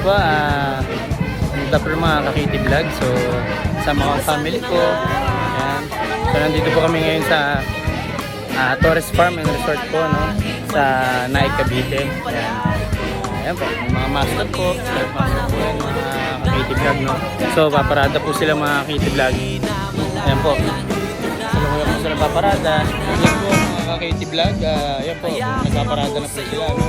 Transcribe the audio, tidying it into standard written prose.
po, punta po mga Kakiti Vlog. So, sa mga family ko. Ayan. So, nandito po kami ngayon sa Torres Farm and Resort po, no? Sa Naik, Cavite. Ayan. Ayan po, mga mascot po. Mascot po yan, mga Kakiti Vlog, no? So, paparada po sila mga Kakiti Vlog. Ayan po. Salukuyan po sila paparada. Ayan po, mga Kakiti Vlog. Ayan po, nagpaparada na po sila, no?